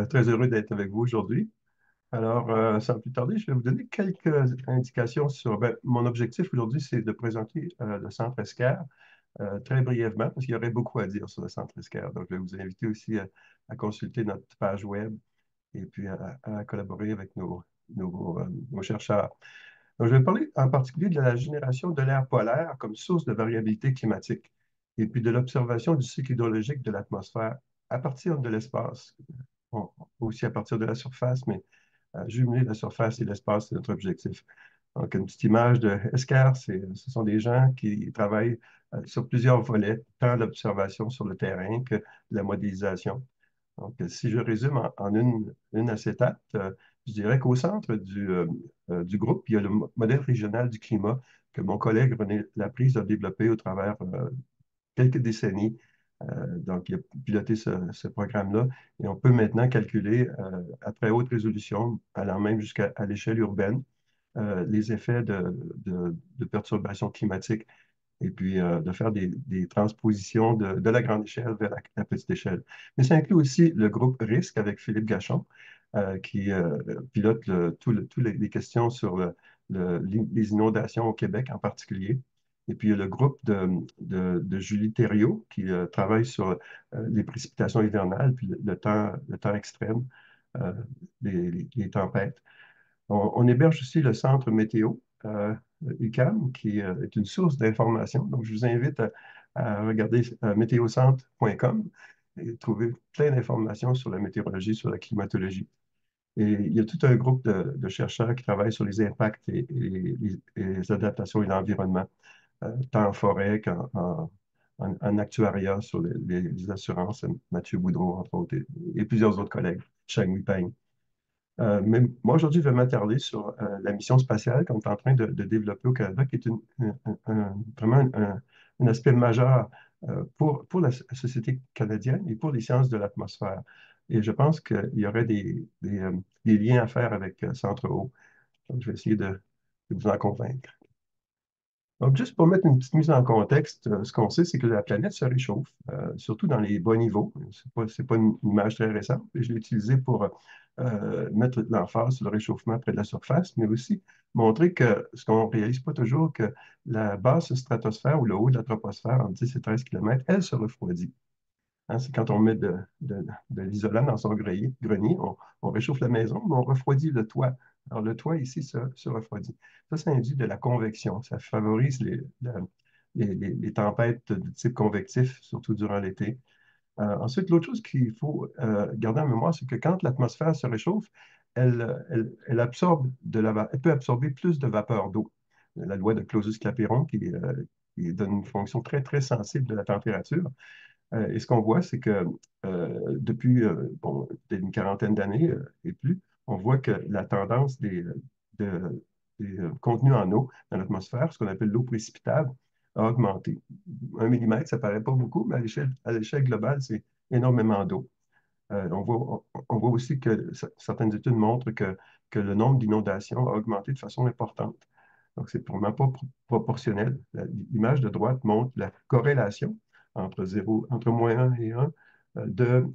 très heureux d'être avec vous aujourd'hui. Alors, sans plus tarder, je vais vous donner quelques indications sur mon objectif aujourd'hui, c'est de présenter le centre ESCAR très brièvement, parce qu'il y aurait beaucoup à dire sur le centre ESCAR. Donc, je vais vous inviter aussi à consulter notre page web et puis à collaborer avec nos chercheurs. Donc, je vais parler en particulier de la génération de l'air polaire comme source de variabilité climatique et puis de l'observation du cycle hydrologique de l'atmosphère à partir de l'espace, aussi à partir de la surface, mais jumeler la surface et l'espace, c'est notre objectif. Donc, une petite image de ESCAR, ce sont des gens qui travaillent sur plusieurs volets, tant l'observation sur le terrain que la modélisation. Donc, si je résume en une acétate, je dirais qu'au centre du groupe, il y a le modèle régional du climat que mon collègue René Laprise a développé au travers quelques décennies. Donc, il a piloté ce programme-là et on peut maintenant calculer à très haute résolution, allant même jusqu'à l'échelle urbaine, les effets de perturbations climatiques et puis de faire des transpositions de la grande échelle vers la petite échelle. Mais ça inclut aussi le groupe risque avec Philippe Gachon, qui pilote tous les questions sur les inondations au Québec en particulier. Et puis, il y a le groupe de Julie Thériault qui travaille sur les précipitations hivernales, puis le temps extrême, euh, les tempêtes. On héberge aussi le centre météo UQAM, qui est une source d'information. Donc, je vous invite à regarder météocentre.com et trouver plein d'informations sur la météorologie, sur la climatologie. Et il y a tout un groupe de chercheurs qui travaillent sur les impacts et les adaptations et l'environnement, tant en forêt qu'en actuariat sur les assurances, Mathieu Boudreau, entre autres, et plusieurs autres collègues, Chang Wipeng. Mais moi, aujourd'hui, je vais m'attarder sur la mission spatiale qu'on est en train de développer au Canada, qui est vraiment un aspect majeur pour la société canadienne et pour les sciences de l'atmosphère. Et je pense qu'il y aurait des liens à faire avec Centre O. Donc, je vais essayer de vous en convaincre. Donc, juste pour mettre une petite mise en contexte, ce qu'on sait, c'est que la planète se réchauffe, surtout dans les bas niveaux. C'est pas une image très récente, mais je l'ai utilisée pour mettre l'emphase sur le réchauffement près de la surface, mais aussi montrer que ce qu'on ne réalise pas toujours, que la basse stratosphère ou le haut de la troposphère, entre 10 et 13 km, elle se refroidit. Hein, c'est quand on met de l'isolant dans son grenier, on réchauffe la maison, mais on refroidit le toit. Alors, le toit ici se refroidit. Ça induit de la convection. Ça favorise les tempêtes de type convectif, surtout durant l'été. Ensuite, l'autre chose qu'il faut garder en mémoire, c'est que quand l'atmosphère se réchauffe, elle absorbe elle peut absorber plus de vapeur d'eau. La loi de Clausius-Clapeyron qui donne une fonction très, très sensible de la température. Et ce qu'on voit, c'est que depuis bon, une quarantaine d'années et plus, on voit que la tendance des contenus en eau dans l'atmosphère, ce qu'on appelle l'eau précipitable, a augmenté. 1 millimètre, ça ne paraît pas beaucoup, mais à l'échelle globale, c'est énormément d'eau. On voit aussi que certaines études montrent que le nombre d'inondations a augmenté de façon importante. Donc, c'est vraiment pas proportionnel. L'image de droite montre la corrélation entre entre -1 et 1 de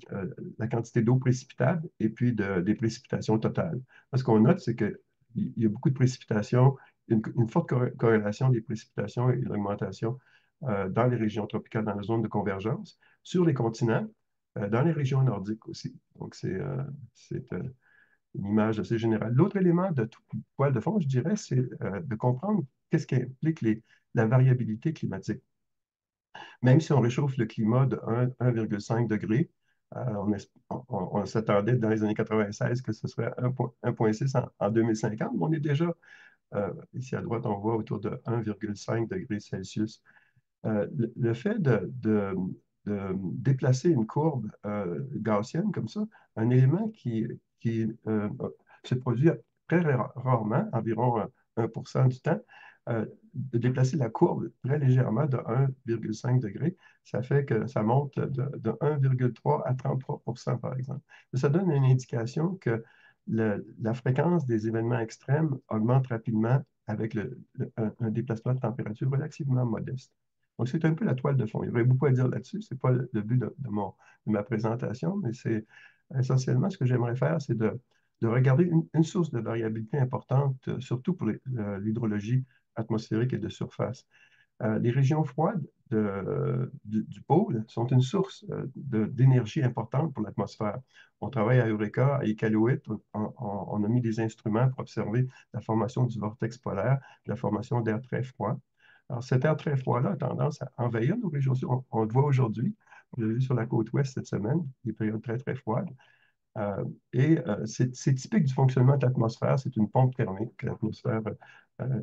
la quantité d'eau précipitable et puis des précipitations totales. Ce qu'on note, c'est qu'il y a beaucoup de précipitations, une forte corrélation des précipitations et l'augmentation dans les régions tropicales, dans la zone de convergence, sur les continents, dans les régions nordiques aussi. Donc, c'est une image assez générale. L'autre élément de tout poil de fond, je dirais, c'est de comprendre qu'est-ce qui implique la variabilité climatique. Même si on réchauffe le climat de 1,5 degré, on s'attendait dans les années 96 que ce serait 1,6 en 2050, mais on est déjà, ici à droite, on voit autour de 1,5 degrés Celsius. Le fait de déplacer une courbe gaussienne comme ça, un élément qui se produit très rarement, environ 1% du temps, de déplacer la courbe très légèrement de 1,5 degré, ça fait que ça monte de 1,3 à 33%, par exemple. Ça donne une indication que la fréquence des événements extrêmes augmente rapidement avec un déplacement de température relativement modeste. Donc, c'est un peu la toile de fond. Il y aurait beaucoup à dire là-dessus. Ce n'est pas le but de ma présentation, mais essentiellement, ce que j'aimerais faire, c'est de regarder une source de variabilité importante, surtout pour l'hydrologie atmosphérique et de surface. Les régions froides du pôle sont une source d'énergie importante pour l'atmosphère. On travaille à Eureka, à Iqaluit, on a mis des instruments pour observer la formation du vortex polaire, la formation d'air très froid. Alors, cet air très froid-là a tendance à envahir nos régions. On le voit aujourd'hui, on l'a vu sur la côte ouest cette semaine, des périodes très, très froides. C'est typique du fonctionnement de l'atmosphère. C'est une pompe thermique que l'atmosphère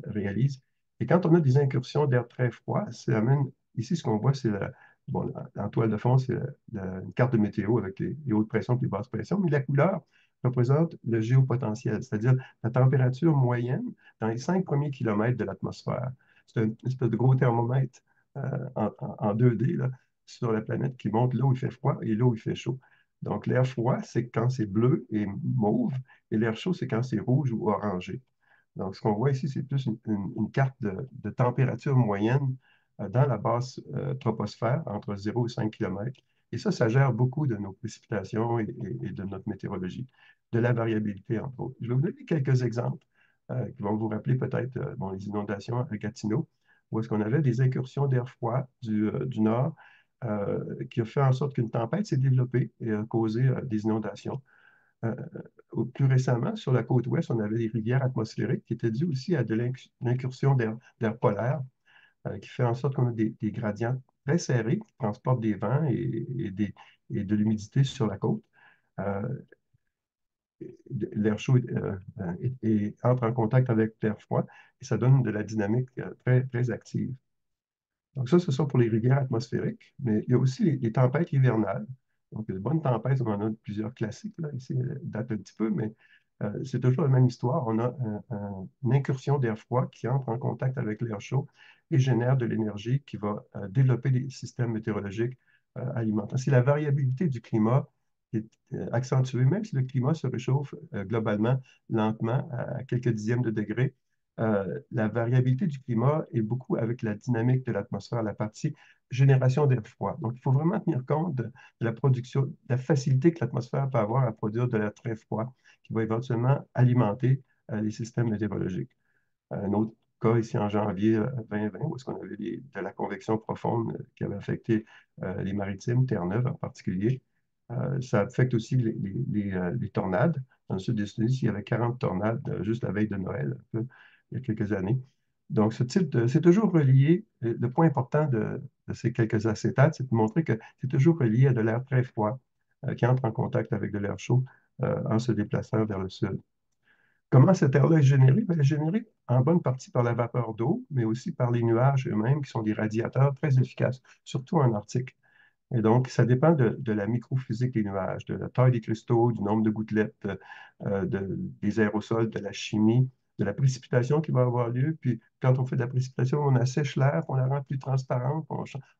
réalise. Et quand on a des incursions d'air très froid, ça amène, ici, ce qu'on voit, c'est bon, en toile de fond, c'est une carte de météo avec les hautes pressions et les basses pressions, mais la couleur représente le géopotentiel, c'est-à-dire la température moyenne dans les 5 premiers kilomètres de l'atmosphère. C'est une espèce de gros thermomètre en 2D là, sur la planète qui montre là où il fait froid et là où il fait chaud. Donc, l'air froid, c'est quand c'est bleu et mauve, et l'air chaud, c'est quand c'est rouge ou orangé. Donc, ce qu'on voit ici, c'est plus une carte de température moyenne dans la basse troposphère, entre 0 et 5 km. Et ça gère beaucoup de nos précipitations et de notre météorologie, de la variabilité, entre autres. Je vais vous donner quelques exemples qui vont vous rappeler peut-être bon, les inondations à Gatineau, où est-ce qu'on avait des incursions d'air froid du nord qui a fait en sorte qu'une tempête s'est développée et a causé des inondations. Euh, Plus récemment, sur la côte ouest, on avait des rivières atmosphériques qui étaient dues aussi à de l'incursion d'air polaire, qui fait en sorte qu'on a des gradients très serrés qui transportent des vents et de l'humidité sur la côte. Euh, L'air chaud entre en contact avec l'air froid et ça donne de la dynamique très, très active. Donc ça, ce sont pour les rivières atmosphériques, mais il y a aussi les tempêtes hivernales. Donc, les bonnes tempêtes, on en a plusieurs classiques, là, ici, datent un petit peu, mais c'est toujours la même histoire. On a une incursion d'air froid qui entre en contact avec l'air chaud et génère de l'énergie qui va développer des systèmes météorologiques alimentaires. C'est la variabilité du climat qui est accentuée, même si le climat se réchauffe globalement, lentement, à quelques dixièmes de degrés. La variabilité du climat est beaucoup avec la dynamique de l'atmosphère, la partie génération d'air froid. Donc, il faut vraiment tenir compte de la production, de la facilité que l'atmosphère peut avoir à produire de l'air très froid, qui va éventuellement alimenter les systèmes météorologiques. Un autre cas ici en janvier 2020, où est-ce qu'on avait de la convection profonde qui avait affecté les maritimes, Terre-Neuve en particulier. Ça affecte aussi les tornades. Dans le sud des États-Unis, il y avait 40 tornades juste la veille de Noël, un peu, il y a quelques années. Donc, c'est toujours relié. Le point important de ces quelques acétates, c'est de montrer que c'est toujours relié à de l'air très froid qui entre en contact avec de l'air chaud en se déplaçant vers le sud. Comment cet air-là est généré? Ben, il est généré en bonne partie par la vapeur d'eau, mais aussi par les nuages eux-mêmes, qui sont des radiateurs très efficaces, surtout en Arctique. Et donc, ça dépend de la microphysique des nuages, de la taille des cristaux, du nombre de gouttelettes, des aérosols, de la chimie, de la précipitation qui va avoir lieu. Puis, quand on fait de la précipitation, on assèche l'air, on la rend plus transparente,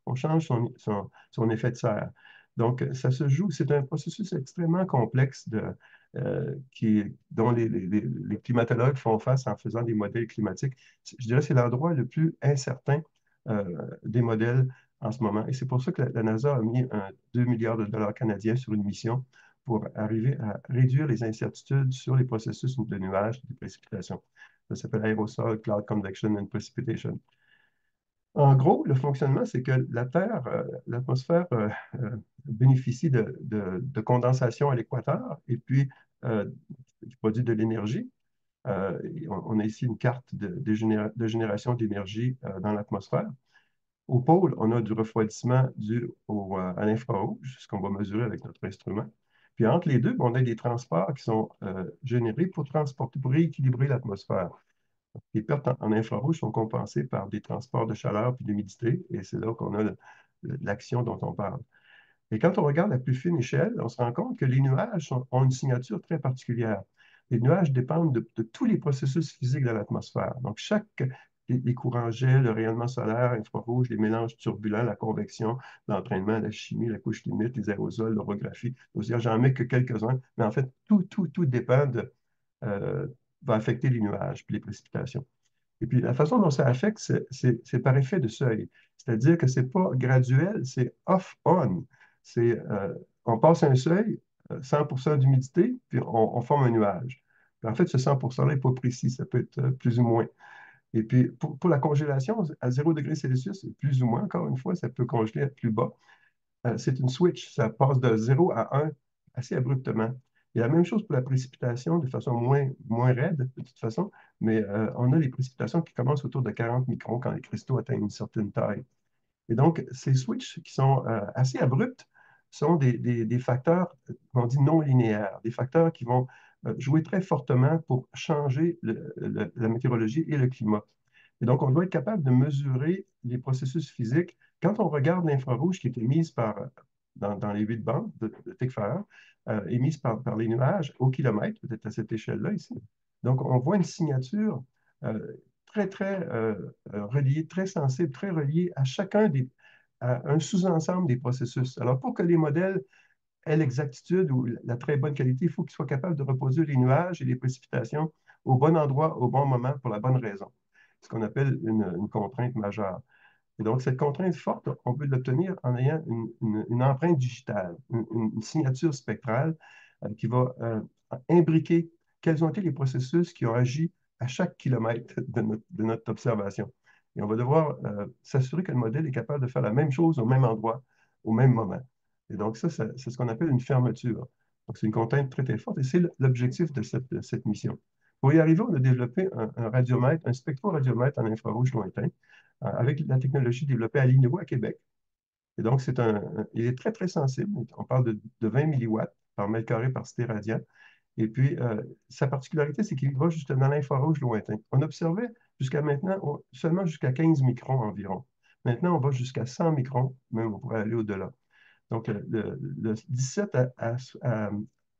on change son effet de serre. Donc, ça se joue, c'est un processus extrêmement complexe dont les climatologues font face en faisant des modèles climatiques. Je dirais que c'est l'endroit le plus incertain des modèles en ce moment. Et c'est pour ça que la NASA a mis 2 milliards de dollars canadiens sur une mission pour arriver à réduire les incertitudes sur les processus de nuages et de précipitations. Ça s'appelle Aerosol Cloud Convection and Precipitation. En gros, le fonctionnement, c'est que la Terre, l'atmosphère bénéficie de condensation à l'équateur et puis qui produit de l'énergie. On a ici une carte de génération d'énergie dans l'atmosphère. Au pôle, on a du refroidissement dû à l'infrarouge, ce qu'on va mesurer avec notre instrument. Puis entre les deux, on a des transports qui sont générés pour transporter, pour rééquilibrer l'atmosphère. Les pertes en infrarouge sont compensées par des transports de chaleur et d'humidité, et c'est là qu'on a l'action dont on parle. Et quand on regarde à plus fine échelle, on se rend compte que les nuages ont une signature très particulière. Les nuages dépendent de tous les processus physiques de l'atmosphère. Donc, les courants jet, le rayonnement solaire, infrarouge, les mélanges turbulents, la convection, l'entraînement, la chimie, la couche limite, les aérosols, l'orographie. J'en mets que quelques-uns, mais en fait, tout dépend euh, va affecter les nuages puis les précipitations. Et puis, la façon dont ça affecte, c'est par effet de seuil. C'est-à-dire que ce n'est pas graduel, c'est off-on. On passe un seuil, 100% d'humidité, puis on forme un nuage. Puis en fait, ce 100%-là n'est pas précis, ça peut être plus ou moins. Et puis, pour la congélation, à 0 degré Celsius, plus ou moins, encore une fois, ça peut congeler à plus bas. C'est une switch, ça passe de 0 à 1 assez abruptement. Il y a la même chose pour la précipitation, de façon moins raide, de toute façon, mais on a les précipitations qui commencent autour de 40 microns quand les cristaux atteignent une certaine taille. Et donc, ces switches qui sont assez abrupts sont des facteurs, on dit non linéaires, des facteurs qui vont jouer très fortement pour changer la météorologie et le climat. Et donc, on doit être capable de mesurer les processus physiques. Quand on regarde l'infrarouge qui est émise dans les 8 bandes de TIC-Fire, émise par les nuages au kilomètre, peut-être à cette échelle-là ici. Donc, on voit une signature euh, très reliée, très sensible, très reliée à un sous-ensemble des processus. Alors, pour que les modèles aient l'exactitude ou la très bonne qualité, il faut qu'ils soient capables de reposer les nuages et les précipitations au bon endroit, au bon moment, pour la bonne raison. Ce qu'on appelle une contrainte majeure. Et donc, cette contrainte forte, on peut l'obtenir en ayant une empreinte digitale, une signature spectrale qui va imbriquer quels ont été les processus qui ont agi à chaque kilomètre de notre observation. Et on va devoir s'assurer que le modèle est capable de faire la même chose au même endroit, au même moment. Et donc, ça c'est ce qu'on appelle une fermeture. Donc, c'est une contrainte très, très forte et c'est l'objectif de cette mission. Pour y arriver, on a développé un radiomètre, un spectroradiomètre en infrarouge lointain, avec la technologie développée à l'INEO à Québec. Et donc, il est très, très sensible. On parle de 20 milliwatts par mètre carré par cité radian. Et puis, sa particularité, c'est qu'il va juste dans l'infrarouge lointain. On observait jusqu'à maintenant seulement jusqu'à 15 microns environ. Maintenant, on va jusqu'à 100 microns, même on pourrait aller au-delà. Donc, le 17 à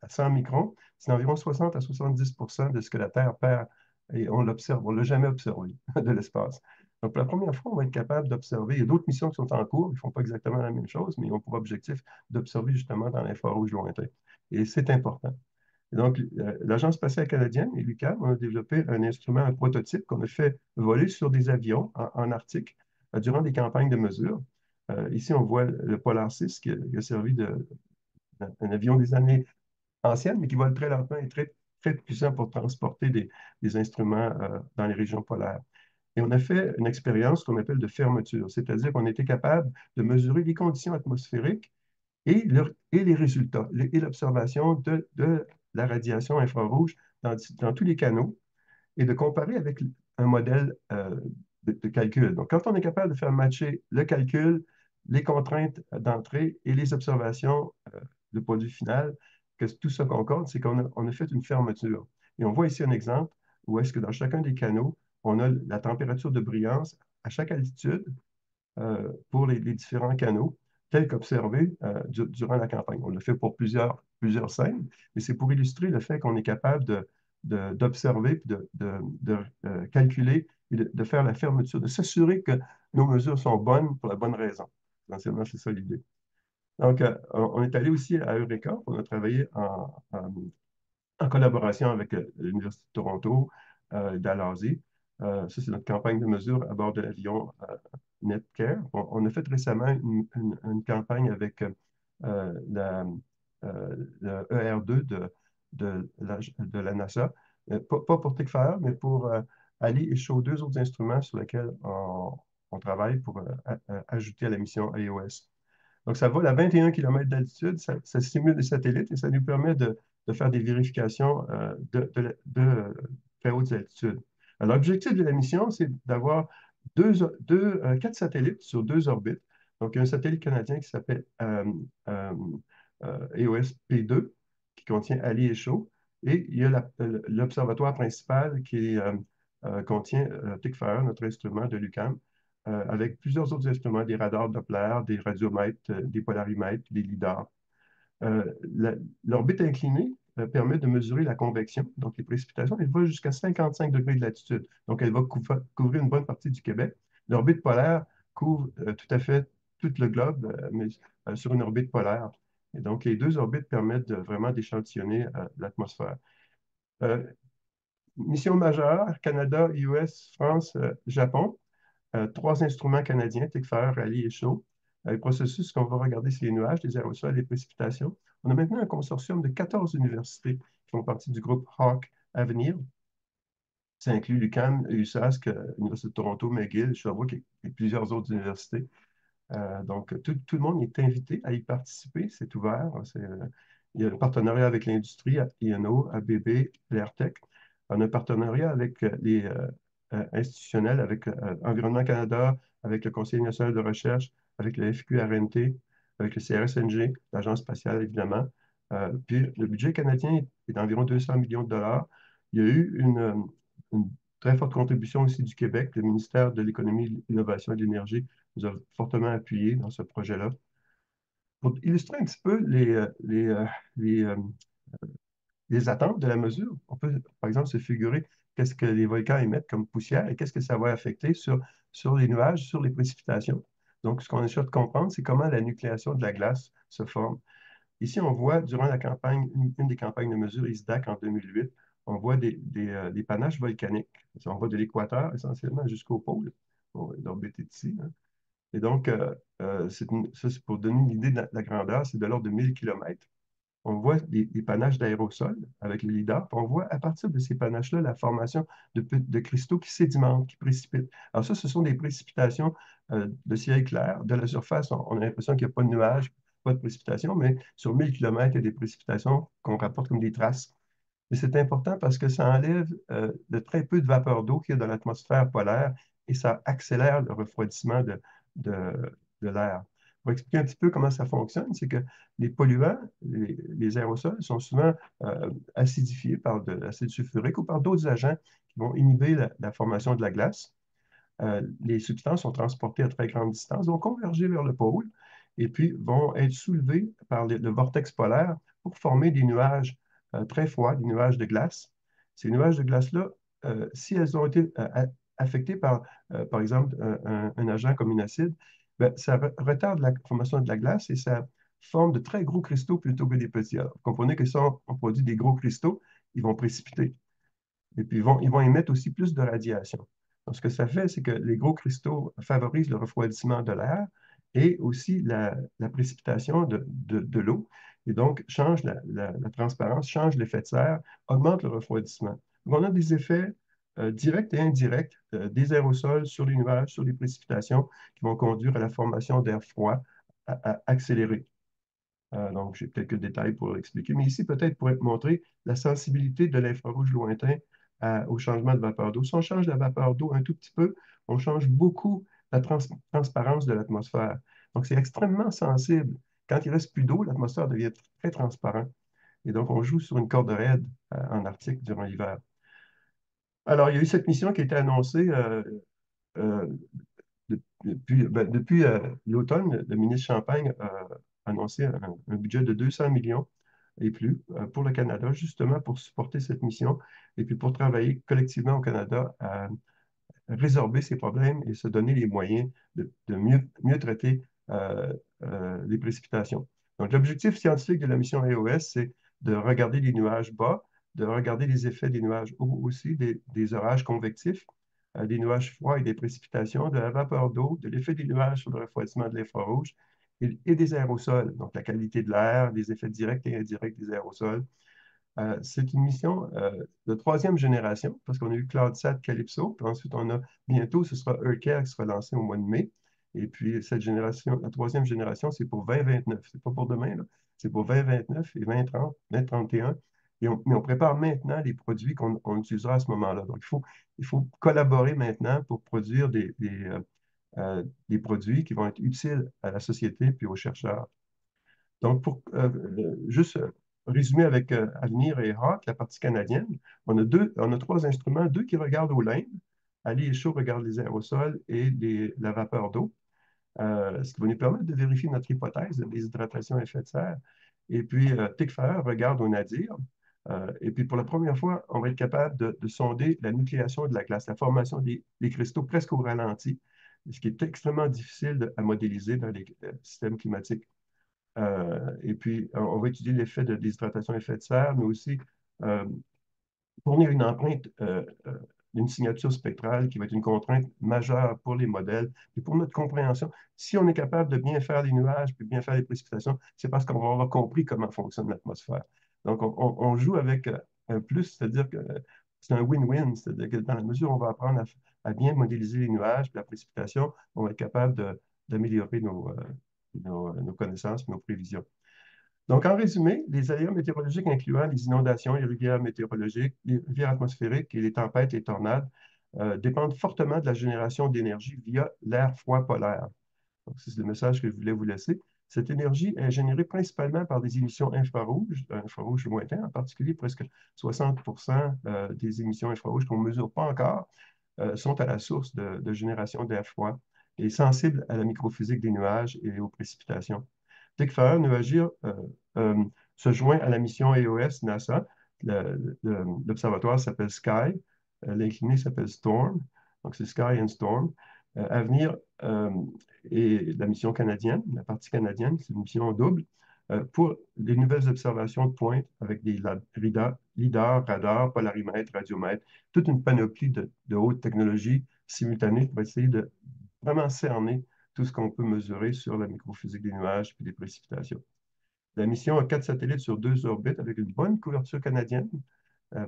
100 microns, c'est environ 60 à 70 de ce que la Terre perd et on l'observe, on ne l'a jamais observé de l'espace. Donc, pour la première fois, on va être capable d'observer. Il y a d'autres missions qui sont en cours, ils ne font pas exactement la même chose, mais ils ont pour objectif d'observer justement dans l'infrarouge lointain. Et c'est important. Et donc, l'Agence spatiale canadienne et l'UQAM, on a développé un instrument, un prototype qu'on a fait voler sur des avions en Arctique durant des campagnes de mesure. Ici, on voit le Polar 6 qui a servi d'un avion des années anciennes, mais qui vole très lentement et très, très puissant pour transporter des instruments dans les régions polaires. Et on a fait une expérience qu'on appelle de fermeture, c'est-à-dire qu'on était capable de mesurer les conditions atmosphériques et les résultats, et l'observation de la radiation infrarouge dans tous les canaux et de comparer avec un modèle de calcul. Donc, quand on est capable de faire matcher le calcul, les contraintes d'entrée et les observations, le produit final, que tout ça concorde, c'est qu'on a fait une fermeture. Et on voit ici un exemple où est-ce que dans chacun des canaux, on a la température de brillance à chaque altitude pour les différents canaux, tels qu'observés durant la campagne. On l'a fait pour plusieurs scènes, mais c'est pour illustrer le fait qu'on est capable d'observer, de calculer et de faire la fermeture, de s'assurer que nos mesures sont bonnes pour la bonne raison. Essentiellement, c'est ça l'idée. Donc, on est allé aussi à Eureka. On a travaillé en collaboration avec l'Université de Toronto, d'Alasie. Ça, c'est notre campagne de mesure à bord de l'avion Netcare. On a fait récemment une campagne avec le ER2 de la NASA, pas pour TICFAR, mais pour Ali et Shaw, deux autres instruments sur lesquels on travaille pour ajouter à la mission iOS. Donc, ça vole à 21 km d'altitude, ça simule des satellites et ça nous permet de faire des vérifications de très hautes altitudes. Alors, l'objectif de la mission, c'est d'avoir 4 satellites sur 2 orbites. Donc, il y a un satellite canadien qui s'appelle euh, EOS P2, qui contient Ali et Shaw, et il y a l'observatoire principal qui contient TICFAR, notre instrument de l'UQAM, avec plusieurs autres instruments, des radars Doppler, des radiomètres, des polarimètres, des lidars. L'orbite inclinée permet de mesurer la convection, donc les précipitations. Elle va jusqu'à 55 degrés de latitude. Donc, elle va couvrir une bonne partie du Québec. L'orbite polaire couvre tout à fait tout le globe, mais sur une orbite polaire. Et donc, les deux orbites permettent vraiment d'échantillonner l'atmosphère. Mission majeure, Canada, US, France, Japon. 3 instruments canadiens, TICFAR, Ali et Shaw. Le processus qu'on va regarder, c'est les nuages, les aérosols, les précipitations. On a maintenant un consortium de 14 universités qui font partie du groupe Hawk Avenir. Ça inclut l'UQAM, l'USask, l'Université de Toronto, McGill, Sherbrooke et plusieurs autres universités. Donc, tout le monde est invité à y participer. C'est ouvert. Il y a un partenariat avec l'industrie, INO, ABB, l'AirTech. On a un partenariat avec les institutionnels, avec Environnement Canada, avec le Conseil national de recherche, avec le FQRNT, avec le CRSNG, l'Agence spatiale, évidemment. Puis, le budget canadien est d'environ 200 millions de dollars. Il y a eu une très forte contribution aussi du Québec. Le ministère de l'Économie, de l'Innovation et de l'Énergie nous a fortement appuyés dans ce projet-là. Pour illustrer un petit peu les, euh, les attentes de la mesure, on peut, par exemple, se figurer qu'est-ce que les volcans émettent comme poussière et qu'est-ce que ça va affecter sur les nuages, sur les précipitations. Donc, ce qu'on essaie de comprendre, c'est comment la nucléation de la glace se forme. Ici, on voit, durant la campagne, une des campagnes de mesure ISDAC en 2008, on voit des panaches volcaniques. On voit de l'équateur essentiellement jusqu'au pôle. L'orbite est ici, hein. Et donc, ça, c'est pour donner une idée de la grandeur, c'est de l'ordre de 1000 km. On voit des panaches d'aérosols avec le lidar, puis on voit à partir de ces panaches-là la formation de cristaux qui sédimentent, qui précipitent. Alors ça, ce sont des précipitations de ciel clair. De la surface, on a l'impression qu'il n'y a pas de nuages, pas de précipitations, mais sur 1000 km, il y a des précipitations qu'on rapporte comme des traces. Mais c'est important parce que ça enlève le très peu de vapeur d'eau qu'il y a dans l'atmosphère polaire et ça accélère le refroidissement de l'air. Pour expliquer un petit peu comment ça fonctionne, c'est que les polluants, les aérosols, sont souvent acidifiés par de l'acide sulfurique ou par d'autres agents qui vont inhiber la formation de la glace. Les substances sont transportées à très grande distance, vont converger vers le pôle et puis vont être soulevées par le vortex polaire pour former des nuages très froids, des nuages de glace. Ces nuages de glace-là, si elles ont été affectées par exemple, un agent comme une acide, ben, ça retarde la formation de la glace et ça forme de très gros cristaux plutôt que des petits. Alors, vous comprenez que si on produit des gros cristaux, ils vont précipiter. Et puis, ils vont émettre aussi plus de radiation. Donc, ce que ça fait, c'est que les gros cristaux favorisent le refroidissement de l'air et aussi la précipitation de l'eau. Et donc, change la transparence, change l'effet de serre, augmente le refroidissement. Donc, on a des effets directs et indirects des aérosols sur les nuages, sur les précipitations qui vont conduire à la formation d'air froid accéléré. Donc, j'ai quelques détails pour l'expliquer. Mais ici, peut-être pour montrer la sensibilité de l'infrarouge lointain au changement de vapeur d'eau. Si on change la vapeur d'eau un tout petit peu, on change beaucoup la transparence de l'atmosphère. Donc, c'est extrêmement sensible. Quand il ne reste plus d'eau, l'atmosphère devient très transparente. Et donc, on joue sur une corde raide en Arctique durant l'hiver. Alors, il y a eu cette mission qui a été annoncée euh, depuis l'automne. Le ministre Champagne a annoncé un budget de 200 millions et plus pour le Canada, justement pour supporter cette mission et puis pour travailler collectivement au Canada à résorber ces problèmes et se donner les moyens de mieux traiter les précipitations. Donc, l'objectif scientifique de la mission EOS, c'est de regarder les nuages bas, de regarder les effets des nuages hauts aussi, des orages convectifs, des nuages froids et des précipitations, de la vapeur d'eau, de l'effet des nuages sur le refroidissement de l'infrarouge et des aérosols, donc la qualité de l'air, les effets directs et indirects des aérosols. C'est une mission de troisième génération, parce qu'on a eu CloudSat Calypso, puis ensuite on a bientôt, ce sera EarCare qui sera lancé au mois de mai. Et puis cette génération, la troisième génération, c'est pour 2029. C'est pas pour demain, là. C'est pour 2029 et 2030, 2031. Mais on prépare maintenant les produits qu'on utilisera à ce moment-là. Donc, il faut collaborer maintenant pour produire des produits qui vont être utiles à la société puis aux chercheurs. Donc, pour juste résumer avec Avenir et Hawk, la partie canadienne, on a trois instruments, deux qui regardent au limbe. Ali et Chaud regardent les aérosols et la vapeur d'eau, ce qui va nous permettre de vérifier notre hypothèse de déshydratation à effet de serre. Et puis, TICFAR regarde au nadir. Et puis, pour la première fois, on va être capable de sonder la nucléation de la glace, la formation des cristaux presque au ralenti, ce qui est extrêmement difficile à modéliser dans les systèmes climatiques. Et puis, on va étudier l'effet de déshydratation à effet de serre, mais aussi fournir une empreinte d'une signature spectrale qui va être une contrainte majeure pour les modèles et pour notre compréhension. Si on est capable de bien faire les nuages puis bien faire les précipitations, c'est parce qu'on va avoir compris comment fonctionne l'atmosphère. Donc, on joue avec un plus, c'est-à-dire que c'est un win-win, c'est-à-dire que dans la mesure où on va apprendre à bien modéliser les nuages puis la précipitation, on va être capable d'améliorer nos connaissances, nos prévisions. Donc, en résumé, les aléas météorologiques incluant les inondations, les rivières météorologiques, les rivières atmosphériques et les tempêtes et tornades dépendent fortement de la génération d'énergie via l'air froid polaire. Donc, c'est le message que je voulais vous laisser. Cette énergie est générée principalement par des émissions infrarouges lointains, en particulier presque 60 des émissions infrarouges qu'on ne mesure pas encore sont à la source de génération d'air froid et sensibles à la microphysique des nuages et aux précipitations. Dick Farr Nuagir euh, se joint à la mission EOS NASA. L'observatoire s'appelle Sky. L'incliné s'appelle Storm. Donc, c'est Sky and Storm. Avenir et la mission canadienne, la partie canadienne, c'est une mission double pour des nouvelles observations de pointe avec des lidars, radars, polarimètres, radiomètres, toute une panoplie de haute technologie simultanée pour essayer de vraiment cerner tout ce qu'on peut mesurer sur la microphysique des nuages et des précipitations. La mission a 4 satellites sur 2 orbites avec une bonne couverture canadienne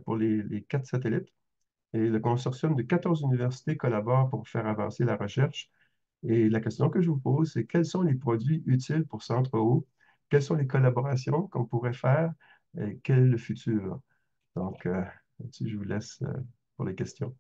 pour les 4 satellites. Et le consortium de 14 universités collabore pour faire avancer la recherche. Et la question que je vous pose, c'est quels sont les produits utiles pour Centre-Haut? Quelles sont les collaborations qu'on pourrait faire? Et quel est le futur? Donc, là-dessus, je vous laisse pour les questions.